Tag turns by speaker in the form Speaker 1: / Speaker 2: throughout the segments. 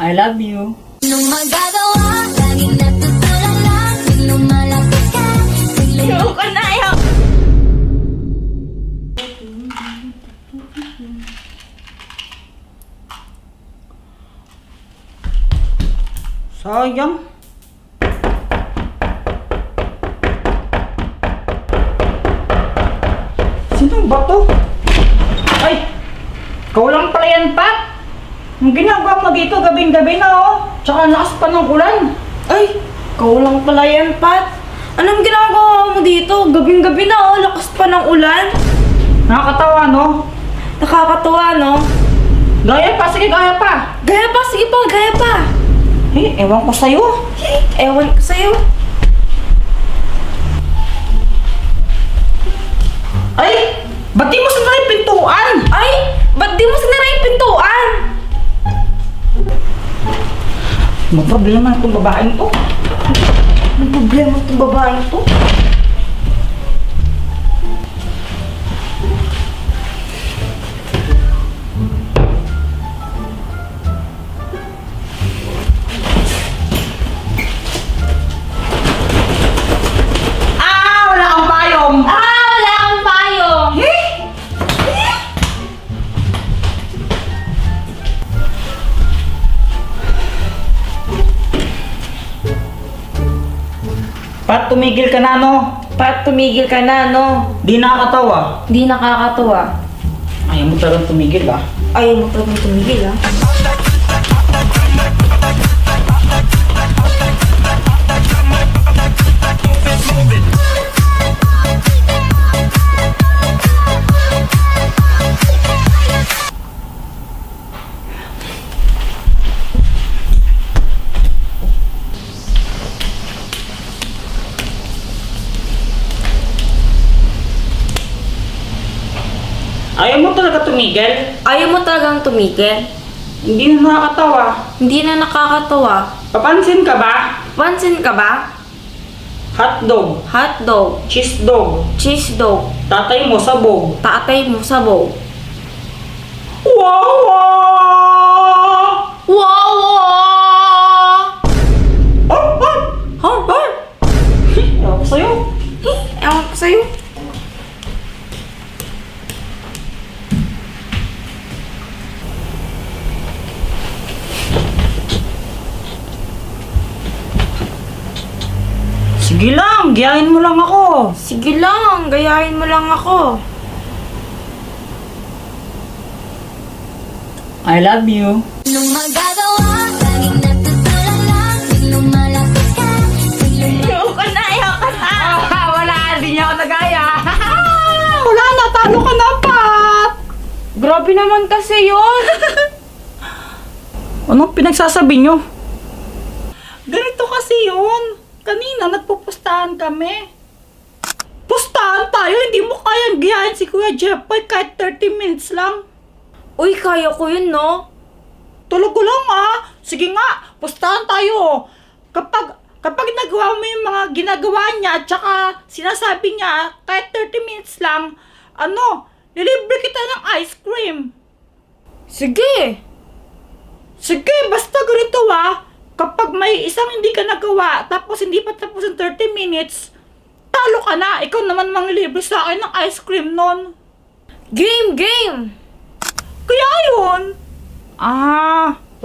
Speaker 1: I love you.
Speaker 2: Anong magagawa? Laging natutulala. Tuwing lumalapit ka.
Speaker 3: Ayoko na, ayoko.
Speaker 1: Sayang. Sino ba to? Ay! Ikaw lang pala yan, Pat! Ang ginagawa mo dito gabing-gabi na, oh! Tsaka lakas pa ng ulan!
Speaker 3: Ay, ikaw lang pala yan, Pat. Anong ginagawa mo dito? Gabing-gabi na, oh. Lakas pa ng ulan.
Speaker 1: Nakakatawa, no?
Speaker 3: Nakakatuwa, no?
Speaker 1: Gaya pa! Sige, gaya pa!
Speaker 3: Gaya pa, sige pa, gaya pa.
Speaker 1: Ewan ko sa'yo!
Speaker 3: Ewan ko sa'yo.
Speaker 1: Ay! Ba't di mo sinara yung pintuan?
Speaker 3: Ay, ba't di mo sinara yung pintuan?
Speaker 1: May problema na itong babaeng to.
Speaker 3: May problema itong babaeng to.
Speaker 1: Wala kang payong!
Speaker 3: Wala akong payong.
Speaker 1: Pat, tumigil ka na, no?
Speaker 3: Pat, tumigil ka na, no?
Speaker 1: Di nakakatawa.
Speaker 3: Di nakakatuwa.
Speaker 1: Ayaw mo talagang tumigil, ah.
Speaker 3: Ayaw mo talagang tumigil, ah.
Speaker 1: Ayaw mo talaga tumigil?
Speaker 3: Ayaw mo talagang tumigil?
Speaker 1: Hindi na nakakatawa.
Speaker 3: Hindi na nakakatuwa.
Speaker 1: Papansin ka ba?
Speaker 3: Pansin ka ba?
Speaker 1: Hotdog,
Speaker 3: Hotdog,
Speaker 1: cheese dog,
Speaker 3: cheese dog,
Speaker 1: tatay mo sabog.
Speaker 3: tatay mo sabog.
Speaker 1: Wow!
Speaker 3: Wow!
Speaker 1: Oh, oh!
Speaker 3: Huh?
Speaker 1: Ayaw ko sa'yo.
Speaker 3: Ewan ko sa'yo.
Speaker 1: Sige lang, giyahin mo lang ako.
Speaker 3: Sige lang, gayahin mo lang ako.
Speaker 1: I love you.
Speaker 2: Anong magagawa? Laging natutulala. Tuwing lumalapit ka.
Speaker 3: Ayoko na, ayoko na.
Speaker 1: Wala, hindi niya ako nagaya. Wala na, talo ka na, Pat.
Speaker 3: Grabe naman kasi yun.
Speaker 1: Anong pinagsasabi niyo? Ganito kasi yun. Kanina, nagpupustahan kami. Pustahan tayo, hindi mo kayang giyahin si Kuya Jeffoy kahit 30 minutes lang.
Speaker 3: Uy, kaya ko yun, no?
Speaker 1: Tulog ko lang, ah. Sige nga, pustahan tayo. Kapag nagawa mo yung mga ginagawa niya at saka sinasabi niya kahit 30 minutes lang, lilibre kita ng ice cream.
Speaker 3: Sige.
Speaker 1: Sige, basta ganito, ah. Kapag may isang hindi ka nagawa, tapos hindi pa tapos ang 30 minutes, talo ka na. Ikaw naman manglilibre sa akin ng ice cream nun.
Speaker 3: Game, game.
Speaker 1: Kaya yun.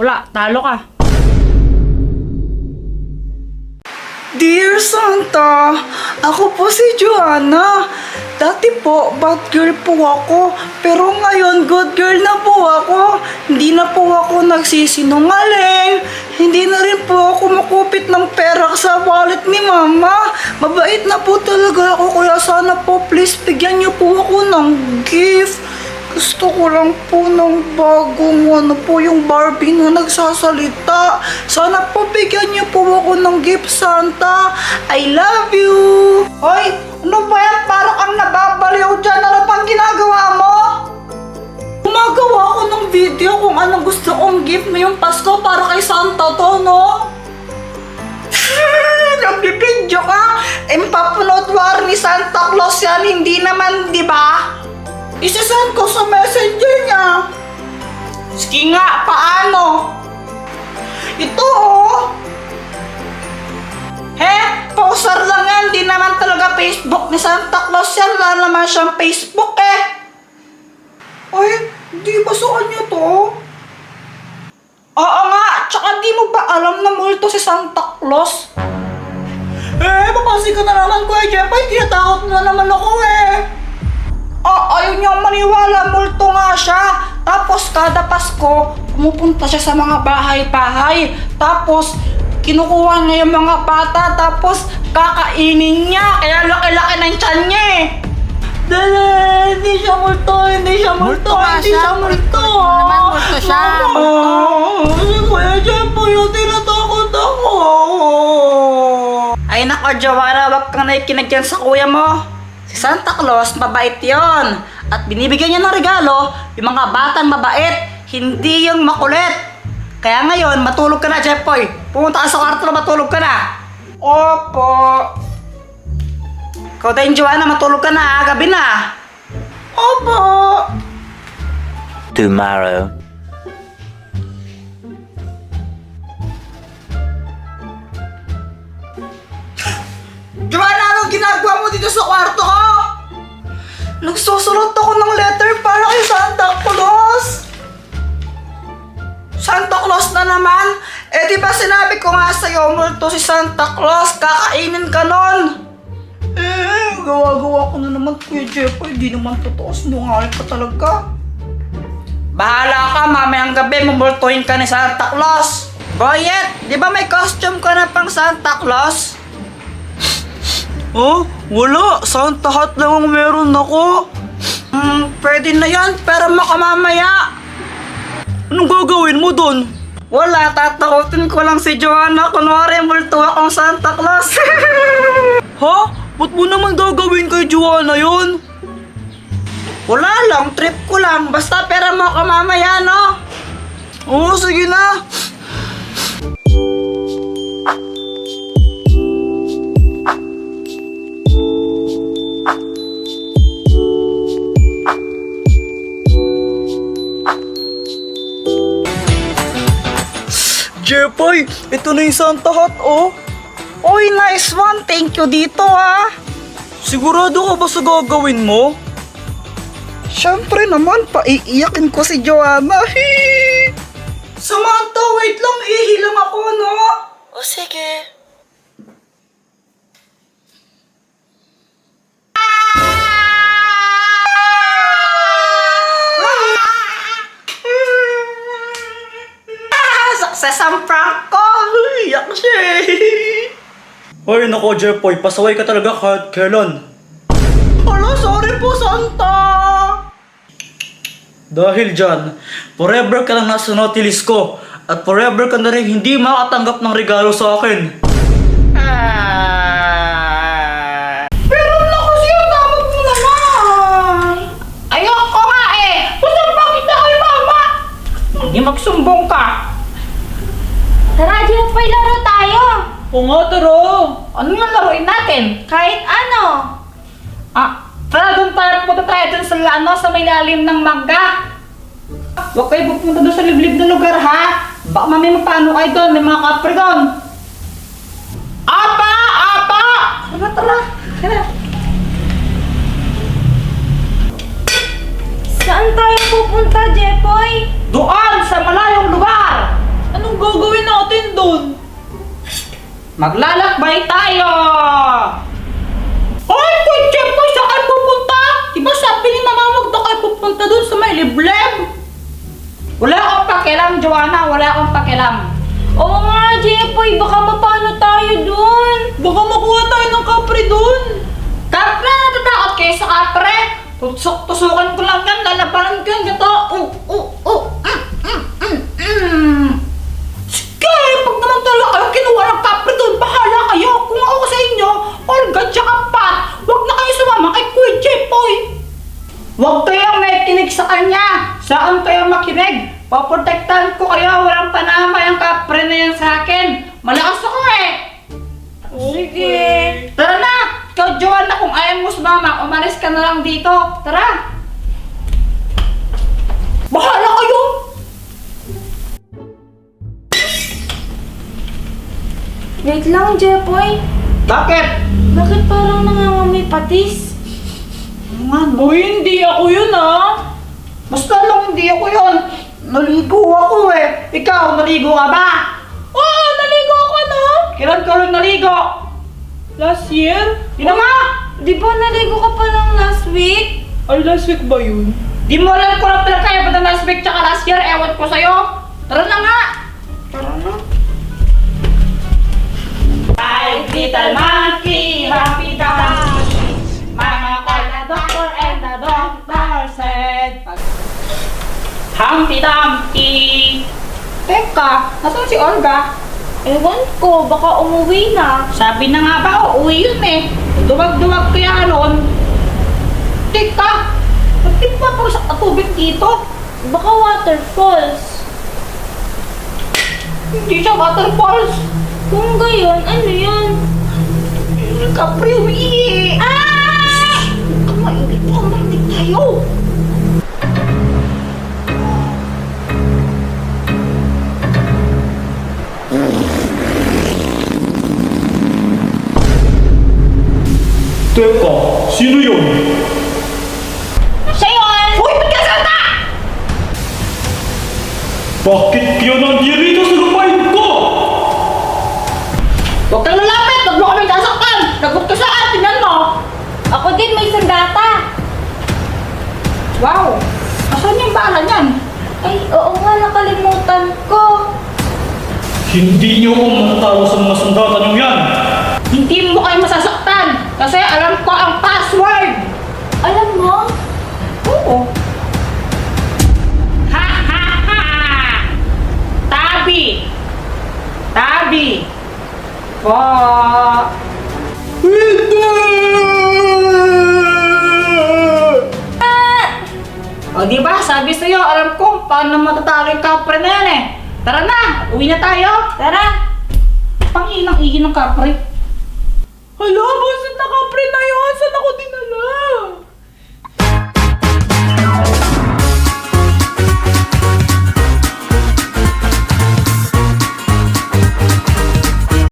Speaker 1: Wala. Talo ka.
Speaker 4: Dear Santa, ako po si Joanna. Dati po, bad girl po ako. Pero ngayon, good girl na po ako. Hindi na po ako nagsisinungaling. Hindi na rin po ako makupit ng pera sa wallet ni Mama. Mabait na po talaga ako. Kaya sana po, please, bigyan niyo po ako ng gift. Gusto ko lang po ng bagong yung Barbie na nagsasalita. Sana po bigyan niyo po ako ng gift, Santa. I love you! Hoy! Ano ba yan? Parang ang nababaliw dyan. Ano pang ginagawa mo? Gumagawa ako ng video kung anong gusto kong gift ngayong Pasko para kay Santa to, no? Nagbibidyo ka? Papanood war ni Santa Claus yan. Hindi naman, di ba? Isasend ko sa messenger niya. Sige nga, paano? Ito oh! Poser lang yan. Di naman talaga Facebook ni Santa Claus yan. Wala naman siyang Facebook eh. Ay, di ba sa kanya to? Oo nga, tsaka di mo ba alam na multo si Santa Claus? Papasi ka na naman, Kuya Jepay. Tinatakot na naman ako eh. Ayaw niyang maniwala, multo nga siya. Tapos kada Pasko, pumupunta siya sa mga bahay-bahay. Tapos, kinukuha niya yung mga bata. Tapos, kakainin niya. Kaya laki-laki ng tiyan niya eh. Dala, hindi siya multo, hindi siya multo, hindi siya multo.
Speaker 1: Naman multo siya.
Speaker 4: Si Kuya Jepay, tinatakot ako. Ay nako, Joanna, wag kang nakikinig dyan sa kuya mo. Si Santa Claus, mabait yon. At binibigyan niya ng regalo yung mga batang mabait, hindi yung makulit. Kaya ngayon, matulog ka na, Jeppoy. Pumunta ka sa kwarto na matulog ka na. Opo. Ikaw din, Joanna, matulog ka na. Gabi na. Opo.
Speaker 5: Tomorrow.
Speaker 4: Joanna, anong ginagawa mo dito sa kwarto ko? Nagsusulat ako ng letter para kay Santa Claus. Santa Claus na naman? Di ba sinabi ko nga sa'yo, multo si Santa Claus, kakainin ka nun. Gawa-gawa ko na naman, Kuya Jeppoy, di naman totoo, sinungaling ka talaga. Bahala ka, mamayang gabi, mumultuhin ka ni Santa Claus. Boyet, di ba may costume ka na pang Santa Claus? Oh, wala. Santa hat lang ang meron ako. Pwede na yan, pero makamamaya. Anong gagawin mo doon? Wala, tatakutin ko lang si Joanna. Kunwari, multo akong Santa Claus. Ha? Ba't mo naman gagawin kay Joanna yun? Wala lang, trip ko lang. Basta pera mo kamamaya, no? Oo, sige na. Jeppoy, ito na yung Santa hat, oh. Oy, nice one. Thank you dito, ha. Sigurado ka ba sa gagawin mo? Siyempre naman, paiiyakin ko si Joanna. Samantha, wait lang. Ihilang ako, no? O, sige. Success ang prank ko! Iyak siya eh! Ay, nako Jeppoy, pasaway ka talaga kahit kailan. Hala, sorry po, Santa! Dahil dyan, forever ka lang nasa naughty ko at forever ka na rin hindi makatanggap ng regalo sa akin. Pero na kasi ang damot mo naman! Ayoko nga eh! Basta pakita kay mama! Hindi magsumbong ka!
Speaker 3: Tara, Jeppoy, laro tayo.
Speaker 1: Oo nga, tara. Ano nga laruin natin?
Speaker 3: Kahit ano.
Speaker 1: Tara, punta tayo dun sa may lalim ng mangga. Huwag kayo pupunta doon sa liblib na lugar, ha? Baka mamaya mapano kayo doon, may mga kapre doon. Apa! Tara.
Speaker 3: Saan tayo pupunta, Jeppoy?
Speaker 1: Doon, sa malayong lugar.
Speaker 3: Anong gagawin natin doon?
Speaker 1: Maglalakbay tayo! Ay, Kuya Jeppoy, saan kayo pupunta? Diba sabi ni Mama, huwag na kayo pupunta dun sa may liblib? Wala akong pakialam, Joanna. Wala akong pakialam.
Speaker 3: Oo nga, Jeppoy, baka mapano tayo doon. Baka makuha tayo ng kapre doon.
Speaker 1: Kapre, natatakot kayo sa kapre? Tusukan ko lang yan, lalabanan ko yan, gato. Sige, pag naman talaga kayo kinuha ng kapre doon, bahala kayo. Kung ako sa inyo, Olga tsaka Pat, huwag na kayo sumama kay Kuya Jeppoy. Huwag kayong nakikinig sa kanya. Saan kayo makinig? Paprotektahan ko kayo, walang panama yung kapre na yan sa akin. Malakas ako eh.
Speaker 3: Sige.
Speaker 1: Tara na! Ikaw, Joanna, kung ayaw mo sumama, umalis ka na lang dito. Tara! Bahala kayo!
Speaker 3: Wait lang, Jepoy.
Speaker 1: Bakit?
Speaker 3: Bakit parang nangangamoy patis?
Speaker 1: Uy, hindi ako yun ah. Basta lang hindi ako yun. Naligo ako eh. Ikaw, naligo ka ba? Oo, naligo ako no. Kailan ka rin naligo? Last year? Yun na nga.
Speaker 3: Di ba naligo ka pa lang last week?
Speaker 1: Ay, last week ba yun? Di mo alam ko lang pinagkaya ba ng last week tsaka last year. Ewan ko sa'yo. Tara na nga. Tara na. Hi, little monkey, happy donkey. Mama called the doctor and the doctor said, Humpty Dumpty. Teka, nasan si Olga?
Speaker 3: Ewan ko, baka umuwi na.
Speaker 1: Sabi na nga ba, uuwi yun eh. Duwag-duwag kaya nun. Teka, ba't di pa po sa tubig dito?
Speaker 3: Baka waterfalls.
Speaker 1: Hindi siya waterfalls.
Speaker 3: Kung gayon, ano yun?
Speaker 1: Kapre, umiihi. Ah! Mainit mo, mainit tayo.
Speaker 5: Teka, sino yun?
Speaker 1: Siya yun! Uy, ba't ka salta?
Speaker 5: Bakit kaya nandirito sa lupain ko?
Speaker 1: Huwag kang lalapit, huwag mo kami sasaktan. Lagot ka saan, tingnan mo.
Speaker 3: Ako din may sandata.
Speaker 1: Wow, asan yung bala niyan?
Speaker 3: Ay, oo nga, nakalimutan ko.
Speaker 5: Hindi niyo ako matatawa sa mga sandata niyo yan.
Speaker 1: Hindi mo kayo masasaktan kasi alam ko ang password.
Speaker 3: Alam mo?
Speaker 1: Oo. Ha ha ha! Tabi! Tabi! Po! O diba, sabi sa'yo, alam ko paano matatalo yung kapre na yan eh. Tara na, uwi na tayo.
Speaker 3: Tara.
Speaker 1: Panginang-ihi ng kapre.
Speaker 3: Hala, basit na kapre na yun. Saan ako dinala?